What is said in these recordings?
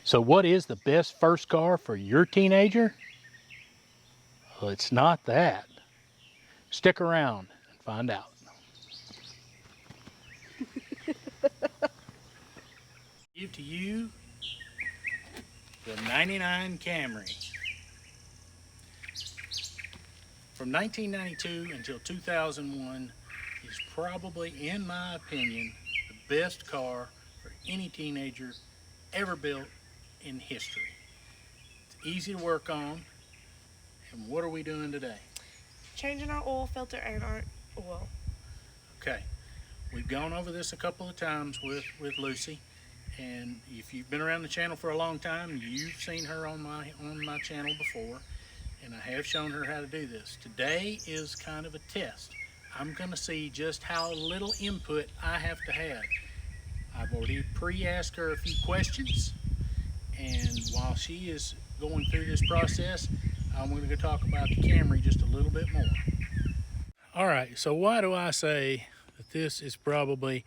So what is the best first car for your teenager? Well, it's not that. Stick around and find out. Give to you the 99 Camry. From 1992 until 2001 is probably, in my opinion, the best car for any teenager ever built in history. It's easy to work on. And what are we doing today? Changing our oil filter and our oil. Okay, we've gone over this a couple of times with Lucy, and if you've been around the channel for a long time, you've seen her on my channel before, and I have shown her how to do this. Today is kind of a test. I'm going to see just how little input I have to have. I've already pre-asked her a few questions, and while she is going through this process, I'm going to go talk about the Camry just a little bit more. All right, so why do I say that this is probably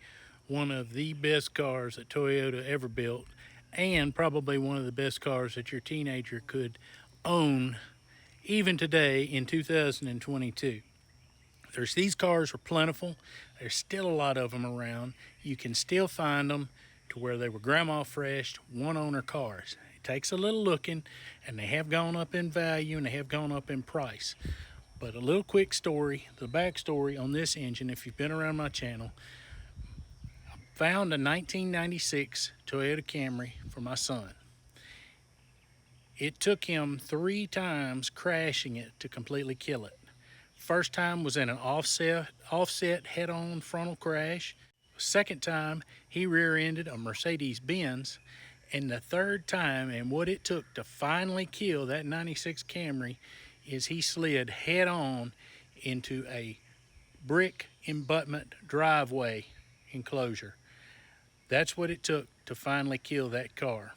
one of the best cars that Toyota ever built, and probably one of the best cars that your teenager could own even today in 2022? These cars are plentiful. There's still a lot of them around. You can still find them to where they were grandma fresh, one owner cars. It takes a little looking, and they have gone up in value and they have gone up in price. But a little quick story, the backstory on this engine, if you've been around my channel, I found a 1996 Toyota Camry for my son. It took him 3 times crashing it to completely kill it. First time was in an offset head-on frontal crash. Second time, he rear-ended a Mercedes-Benz. And the third time, and what it took to finally kill that 96 Camry, is he slid head-on into a brick embutment driveway enclosure. That's what it took to finally kill that car.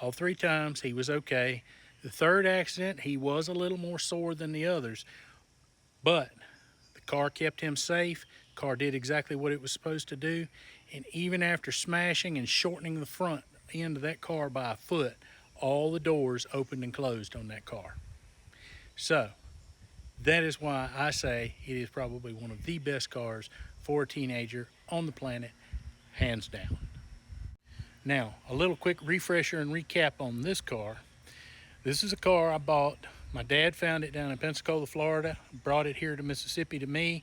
All 3 times, he was okay. The third accident, he was a little more sore than the others, but the car kept him safe. The car did exactly what it was supposed to do. And even after smashing and shortening the front end of that car by a foot, all the doors opened and closed on that car. So that is why I say it is probably one of the best cars for a teenager on the planet, hands down. Now, a little quick refresher and recap on this car. This is a car I bought. My dad found it down in Pensacola, Florida, brought it here to Mississippi to me.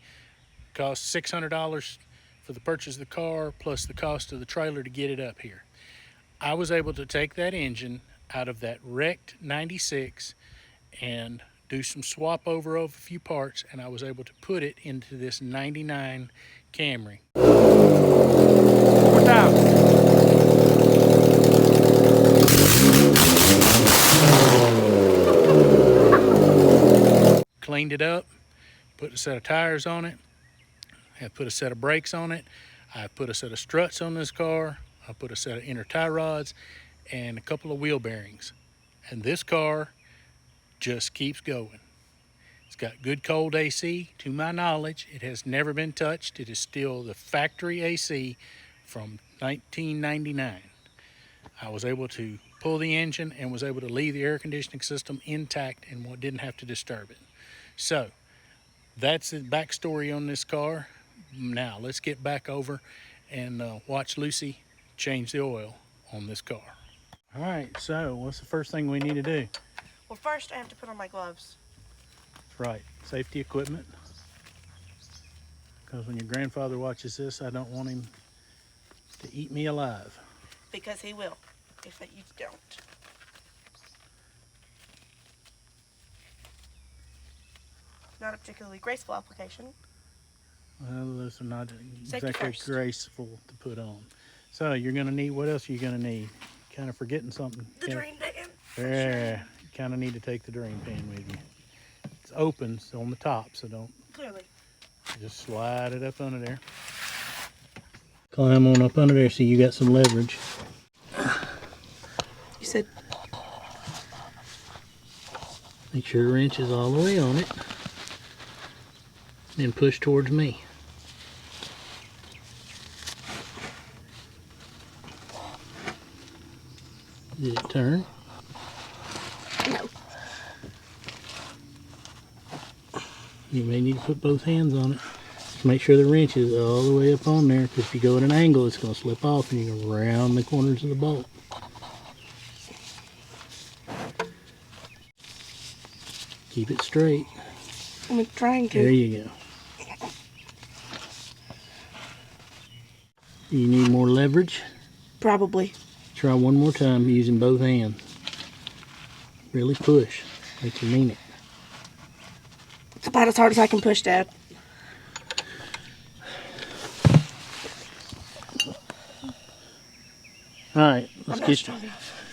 It cost $600 for the purchase of the car, plus the cost of the trailer to get it up here. I was able to take that engine out of that wrecked 96 and do some swap over of a few parts, and I was able to put it into this 99 Camry. One more time. Cleaned it up, put a set of tires on it, I put a set of brakes on it, I put a set of struts on this car, I put a set of inner tie rods, and a couple of wheel bearings. And this car just keeps going. It's got good cold AC. To my knowledge, it has never been touched. It is still the factory AC from 1999. I was able to pull the engine and was able to leave the air conditioning system intact and didn't have to disturb it. So that's the backstory on this car. Now let's get back over and watch Lucy change the oil on this car. All right, so what's the first thing we need to do? Well, first I have to put on my gloves. Right, safety equipment. Because when your grandfather watches this, I don't want him to eat me alive. Because he will, if you don't. Not a particularly graceful application. Well, those are not Safety exactly first. graceful to put on. So you're gonna need, what else are you gonna need? Kind of forgetting something. The drain pan. Yeah, you kind of need to take the drain pan with you. It's open, so on the top, so don't. Clearly. Just slide it up under there. Climb on up under there so you got some leverage. You said. Make sure the wrench is all the way on it. Then push towards me. Did it turn? No. You may need to put both hands on it. Make sure the wrench is all the way up on there, because if you go at an angle, it's going to slip off and you're going to round the corners of the bolt. Keep it straight. I'm trying to. There you go. You need more leverage? Probably. Try one more time using both hands. Really push, like you mean it. It's about as hard as I can push, Dad. Alright, let's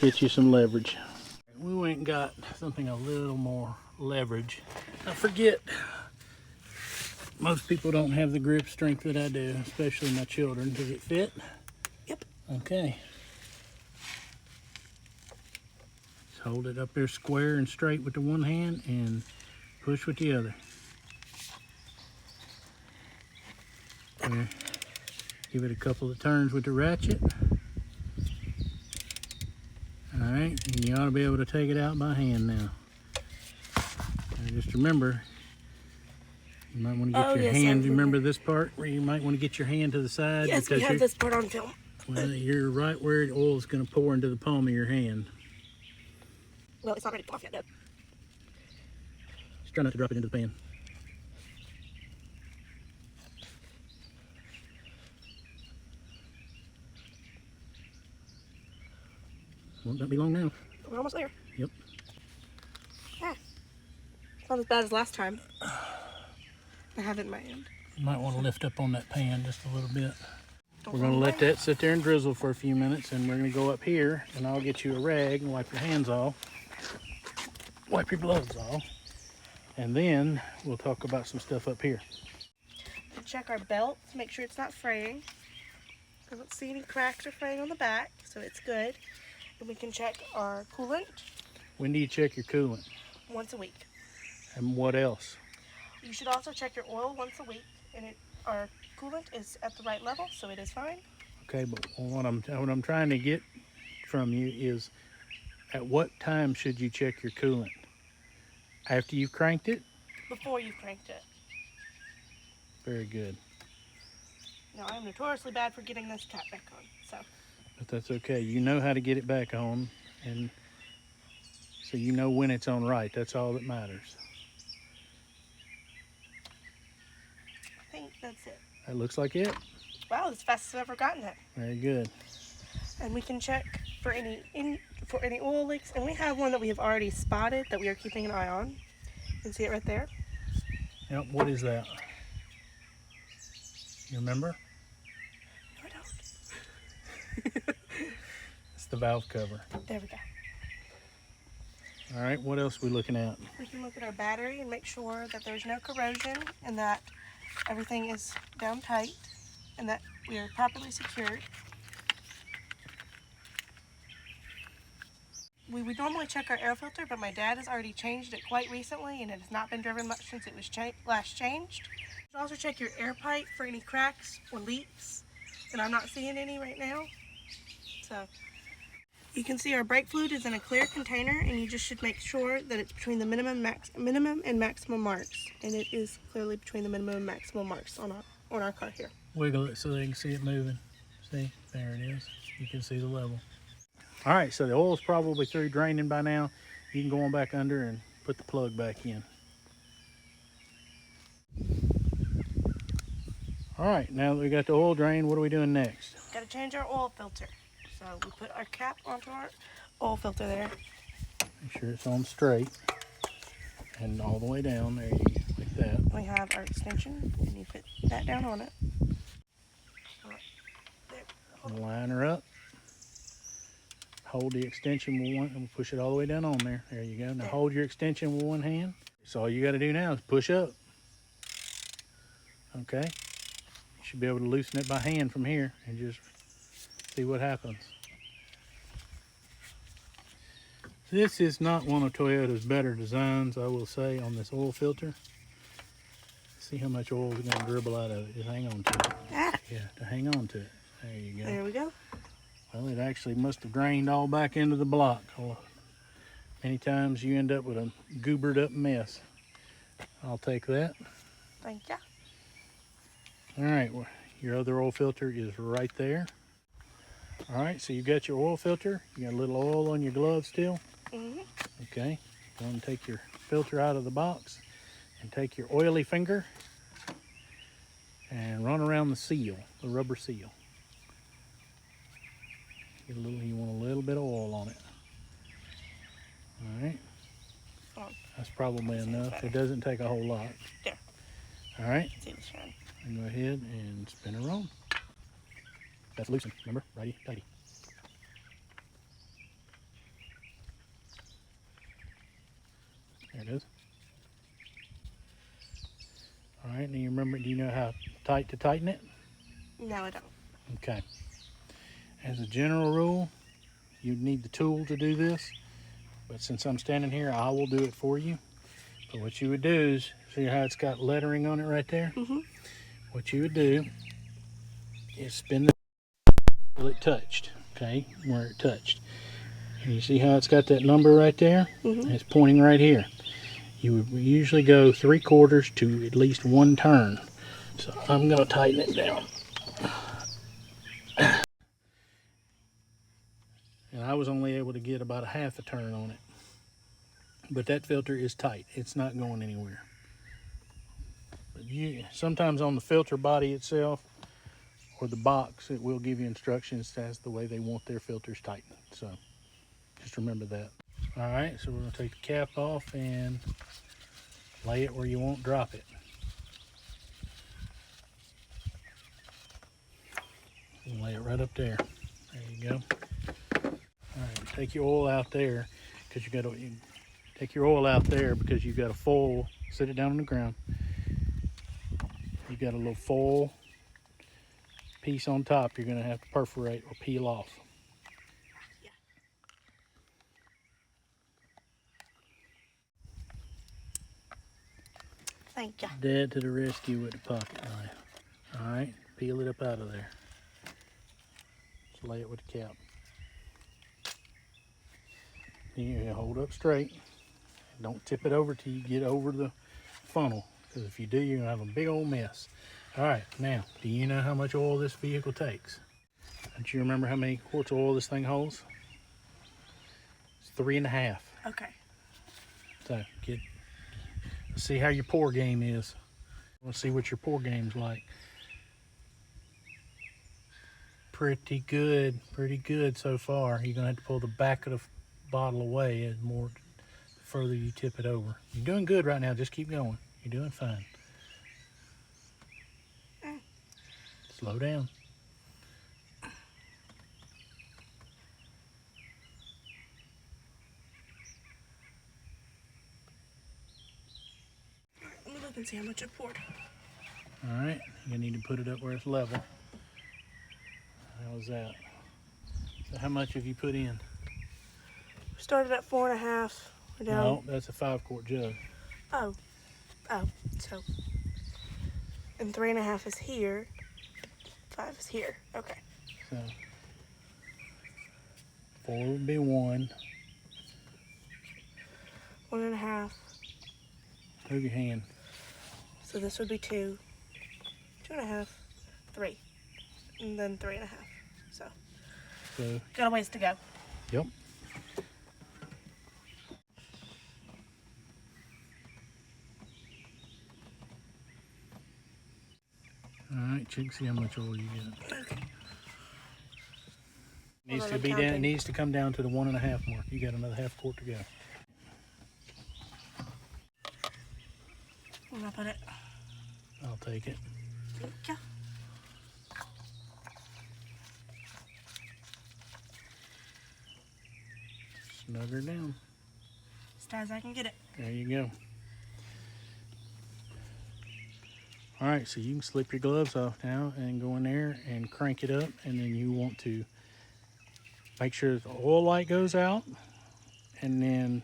get you some leverage. We went and got something a little more leverage. I forget, most people don't have the grip strength that I do, especially my children. Does it fit? Yep. Okay. Just hold it up there square and straight with the one hand and push with the other. There. Give it a couple of turns with the ratchet. Alright, and you ought to be able to take it out by hand now. And just remember, you might want to get your hand, remember this part where you might want to get your hand to the side? Yes, because we have this part on film. Well, you're right where the oil is going to pour into the palm of your hand. Well, it's not ready to pop yet, Dad. Just try not to drop it into the pan. Won't that be long now? We're almost there. Yep. Yeah. It's not as bad as last time. I have it in my hand. You might want to lift up on that pan just a little bit. Don't We're going to fall let away. that sit there and drizzle for a few minutes, and we're going to go up here, and I'll get you a rag and wipe your hands off. Wipe your gloves off. And then we'll talk about some stuff up here. We'll check our belt to make sure it's not fraying. I don't see any cracks or fraying on the back, so it's good. And we can check our coolant When do you check your coolant? once a week. And what else? You should also check your oil once a week, and our coolant is at the right level, so it is fine. Okay, but what I'm trying to get from you is, at what time should you check your coolant? After you've cranked it? Before you've cranked it. Very good. Now, I'm notoriously bad for getting this cap back on, so. But that's okay. You know how to get it back on, and so you know when it's on right. That's all that matters. I think that's it. That looks like it. Wow, that's the fastest I've ever gotten it. Very good. And we can check for any oil leaks, and we have one that we have already spotted that we are keeping an eye on. You can see it right there. Yep, what is that? You remember? No, I don't. It's the valve cover. There we go. All right, what else are we looking at? We can look at our battery and make sure that there's no corrosion and that everything is down tight and that we are properly secured. We would normally check our air filter, but my dad has already changed it quite recently and it has not been driven much since it was last changed. You should also check your air pipe for any cracks or leaks, and I'm not seeing any right now. So you can see our brake fluid is in a clear container, and you just should make sure that it's between the minimum and maximum marks, and it is clearly between the minimum and maximum marks on our car here. Wiggle it so they can see it moving. See, there it is. You can see the level. All right, so the oil's probably through draining by now. You can go on back under and put the plug back in. All right, now that we got the oil drain, what are we doing next? Got to change our oil filter. So we put our cap onto our oil filter there. Make sure it's on straight and all the way down. There you go, like that. We have our extension, and you put that down on it. Line her up. Hold the extension with one, and we'll push it all the way down on there. There you go. Now hold your extension with one hand. So all you got to do now is push up. Okay. You should be able to loosen it by hand from here and just see what happens. This is not one of Toyota's better designs, I will say, on this oil filter. See how much oil is going to dribble out of it. Just hang on to it. Ah, Yeah, to hang on to it. There you go. there we go. Well, it actually must have drained all back into the block. Well, many times you end up with a goobered up mess. I'll take that. Thank you. All right, well, your other oil filter is right there. All right, so you got your oil filter. You got a little oil on your glove still. Okay, go and take your filter out of the box and take your oily finger and run around the seal, the rubber seal. You want a little bit of oil on it. All right, that's probably enough. It doesn't take a whole lot. There. All right, See the shine. and go ahead and spin it around. That's loosened, remember? Righty, tighty. There it is. All right, now you remember, do you know how tight to tighten it? No, I don't. Okay. As a general rule, you'd need the tool to do this, but since I'm standing here, I will do it for you. But what you would do is, see how it's got lettering on it right there? What you would do is spin the till it touched, okay, where it touched. And you see how it's got that number right there? It's pointing right here. You would usually go 3/4 to at least 1 turn. So I'm going to tighten it down. And I was only able to get about a 1/2 a turn on it. But that filter is tight. It's not going anywhere. But sometimes on the filter body itself or the box, it will give you instructions as the way they want their filters tightened. So just remember that. All right, so we're going to take the cap off and lay it where you won't drop it. And lay it right up there. There you go. All right, take your oil out there because you take your oil out there because you've got a foil. Set it down on the ground. You got a little foil piece on top you're going to have to perforate or peel off. Thank you. Dad to the rescue with the pocket knife. All right, peel it up out of there. Just lay it with the cap. You hold up straight. Don't tip it over till you get over the funnel, because if you do, you're gonna have a big old mess. All right, now, do you know how much oil this vehicle takes? Don't you remember how many quarts of oil this thing holds? It's 3.5. Okay. So let's see how your pour game is. Let's see what your pour game's like. Pretty good so far. You're gonna have to pull the back of the bottle away as more further you tip it over. You're doing good right now. Just keep going. You're doing fine. Slow down. Let me look and see how much I poured. All right, you need to put it up where it's level. How's that? So how much have you put in? Started at 4.5. We're down. No, that's a 5-quart jug. Oh, so. And 3.5 is here. 5 is here. Okay. So 4 would be 1. 1.5. Move your hand. So this would be 2. 2.5. 3. And then 3.5. So got a ways to go. Yep. All right, check, see how much oil you get. Okay. Needs Hold to on, be I'm down. counting. Needs to come down to the 1.5 mark. You got another 1/2 quart to go. I'm gonna put it. I'll take it. Thank you. Snug her down. As tight as I can get it. There you go. All right, so you can slip your gloves off now and go in there and crank it up, and then you want to make sure the oil light goes out, and then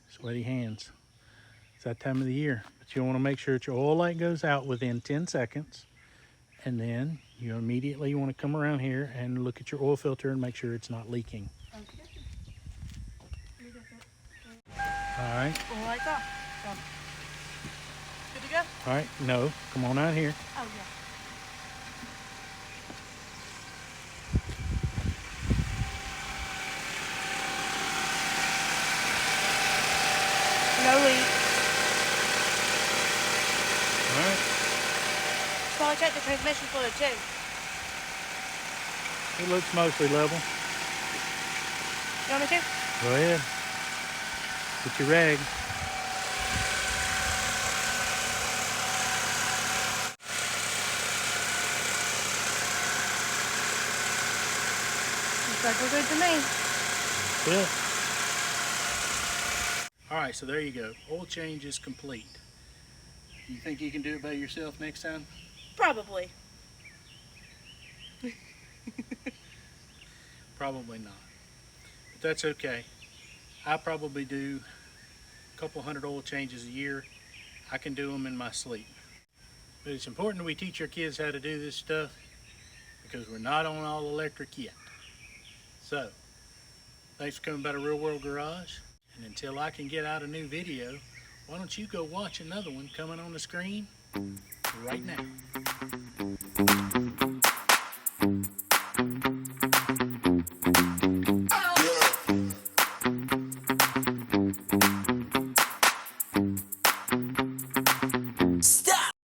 sweaty hands. It's that time of the year, but you want to make sure that your oil light goes out within 10 seconds, and then You immediately want to come around here and look at your oil filter and make sure it's not leaking. Okay. All right. All lights off. So, good to go? All right. No, come on out here. Oh, yeah. No leak. All right. So I checked the transmission fluid too. It looks mostly level. You want me to? Go ahead. Get your rag. Looks like we're good to me. Good. All right, so there you go. Oil change is complete. You think you can do it by yourself next time? Probably. Probably not. But that's okay. I probably do a couple hundred oil changes a year. I can do them in my sleep. But it's important that we teach our kids how to do this stuff because we're not on all electric yet. So, thanks for coming by the Real World Garage. And until I can get out a new video, why don't you go watch another one coming on the screen right now.